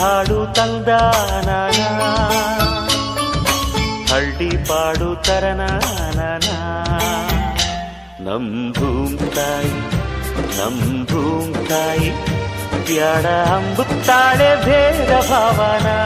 ಹಾಡು ತಂದಾನ ಹಳ್ಳಿ ಪಾಡು ತರನಾನ ನಮ್ ಭೂಮ್ತಾಯಿ ನಮ್ ಭೂಮ್ತಾಯಿ ಬ್ಯಾಡ ಅಂಬುತ್ತಾಳೆ ಭೇದ ಭಾವನಾ